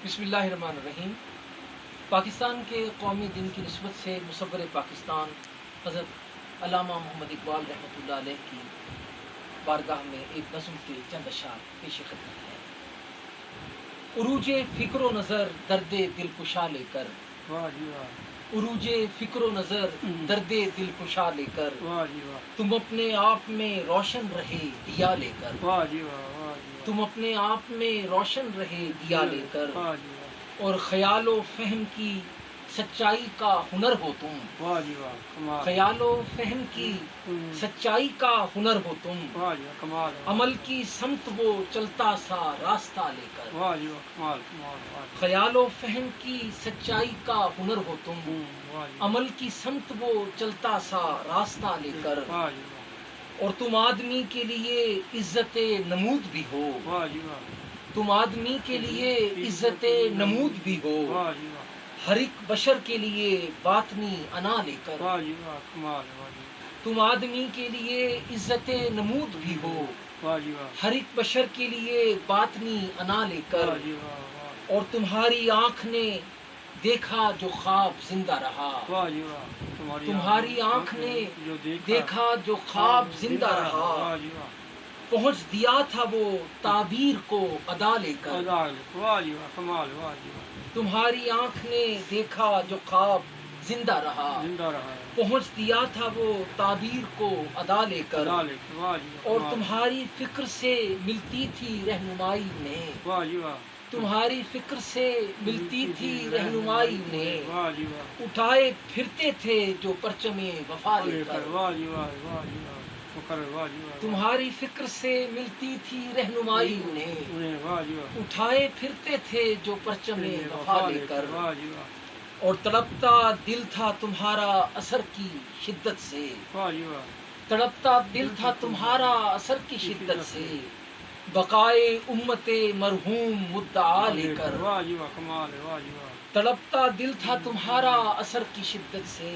بسم اللہ الرحمن الرحیم۔ پاکستان کے قومی دن کی نسبت سے مصور پاکستان حضرت علامہ محمد اقبال رحمۃ اللہ علیہ کی بارگاہ میں ایک نظم کے چند اشعار پیش خدمت ہے۔ عروج فکر و نظر درد دل کشا لے کر، عروج فکر و نظر درد دل کشا لے کر، تم اپنے آپ میں روشن رہے دیا لے کر، تم اپنے آپ میں روشن رہے دیا لے کر، اور خیال و فہم کی سچائی کا ہنر ہو تم، خیال و فہم کی سچائی کا ہنر ہو تم، عمل کی سمت وہ چلتا سا راستہ لے کر، خیال و فہم کی سچائی کا ہنر ہو تم، عمل کی سمت وہ چلتا سا راستہ لے کر، اور تم آدمی کے لیے عزت نمود بھی ہو، تم آدمی کے لیے عزت نمود بھی ہو، ہر ایک بشر کے لیے باطنی انا لے کر، تم آدمی کے لیے عزت نمود بھی ہو، ہر ایک بشر کے لیے باطنی انا لے کر، اور تمہاری آنکھ نے دیکھا جو خواب زندہ رہا، تمہاری آنکھ نے دیکھا جو خواب زندہ رہا، پہنچ دیا تھا وہ تعبیر کو ادا لے کر، تمہاری آنکھ نے دیکھا جو خواب زندہ رہا، پہنچ دیا تھا وہ تعبیر کو ادا لے کر، اور تمہاری فکر سے ملتی تھی رہنمائی نے، تمہاری فکر سے ملتی تھی رہنمائی نے، اٹھائے پھرتے تھے جو پرچم وفا لے کر، تمہاری فکر سے ملتی تھی رہنمائی نے، اٹھائے پھرتے تھے جو پرچم وفا لے کر، اور تڑپتا دل تھا تمہارا اثر کی شدت سے، تڑپتا دل تھا تمہارا اثر کی شدت سے، بقائے امت مرحوم مدعا لے کر، تڑپتا دل تھا تمہارا اثر کی شدت سے،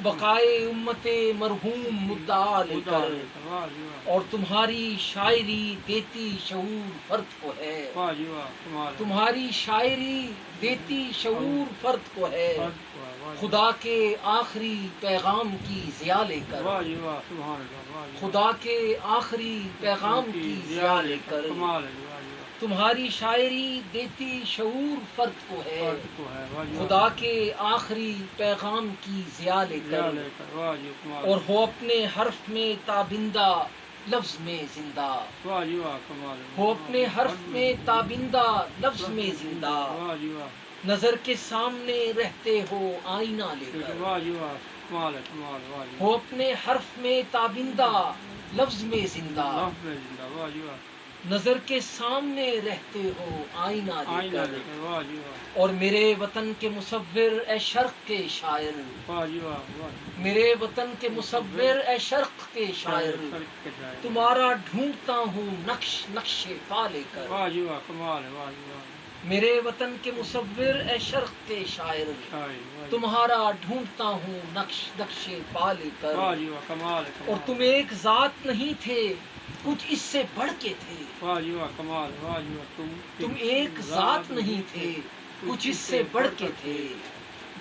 بقائے امت مرحوم مدعا لے کر، اور تمہاری شاعری دیتی شعور فرد کو ہے، تمہاری شاعری دیتی شعور فرد کو ہے، خدا کے آخری پیغام کی ضیا لے کر، خدا کے آخری پیغام کی ضیا لے کر، تمہاری شاعری دیتی شعور فرد کو ہے، خدا کے آخری پیغام کی ضیا لے کر، اور ہو اپنے حرف میں تابندہ لفظ میں زندہ، ہو اپنے حرف میں تابندہ لفظ میں زندہ، نظر کے سامنے رہتے ہو آئینہ لے کر، ہو اپنے حرف میں تابندہ لفظ میں زندہ، نظر کے سامنے رہتے ہو آئینہ لے کر، اور میرے وطن کے مصور اے شرق کے شاعر، میرے وطن کے مصور اے شرق کے شاعر، تمہارا ڈھونڈتا ہوں نقش نقش پا لے کر، میرے وطن کے مصور اے شرق کے شاعر، تمہارا ڈھونڈتا ہوں نقش نقش پا لے کر، اور تم ایک ذات نہیں تھے کچھ اس سے بڑھ کے تھے، تم ایک ذات نہیں تھے کچھ اس سے بڑھ کے تھے،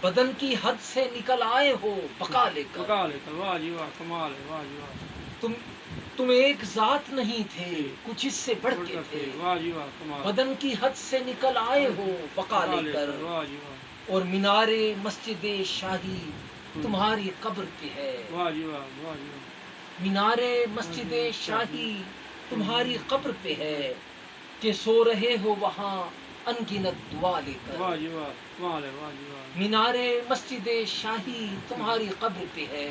بدن کی حد سے نکل آئے ہو بقا لے کر، تم ایک ذات نہیں تھے کچھ اس سے بڑھ کے تھے، بدن کی حد سے نکل آئے ہو بقا لے کر، اور مینار مسجد شاہی تمہاری قبر پہ ہے، مینار مسجد شاہی تمہاری قبر پہ ہے، کہ سو رہے ہو وہاں ان گنت دعا لے کر، مینار مسجد شاہی تمہاری قبر پہ ہے،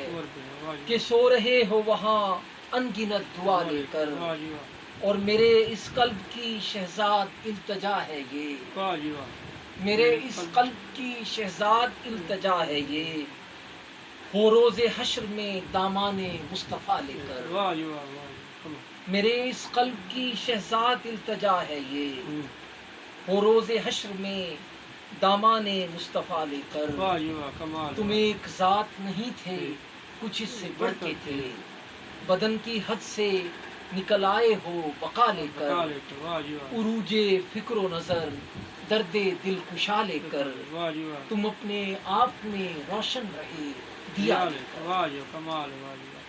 کہ سو رہے ہو وہاں ان گنت دعا لے کر، اور میرے اس قلب کی شہزاد التجا ہے یہ، میرے اس قلب کی شہزاد التجا ہے یہ، ہو روز حشر میں دامان مصطفیٰ لے کر، میرے اس قلب کی شہزاد التجا ہے یہ، ہو روز حشر میں دامان مصطفیٰ لے کر، تم ایک ذات نہیں تھے کچھ اس سے بڑھ کے تھے، بدن کی حد سے نکل آئے ہو بقا لے کر، عروج فکر و نظر درد دل کشا لے کر واہ جی واہ، تم اپنے آپ میں روشن رہے دیا لے کر۔ واہ جی کمال ہے، واہ جی واہ۔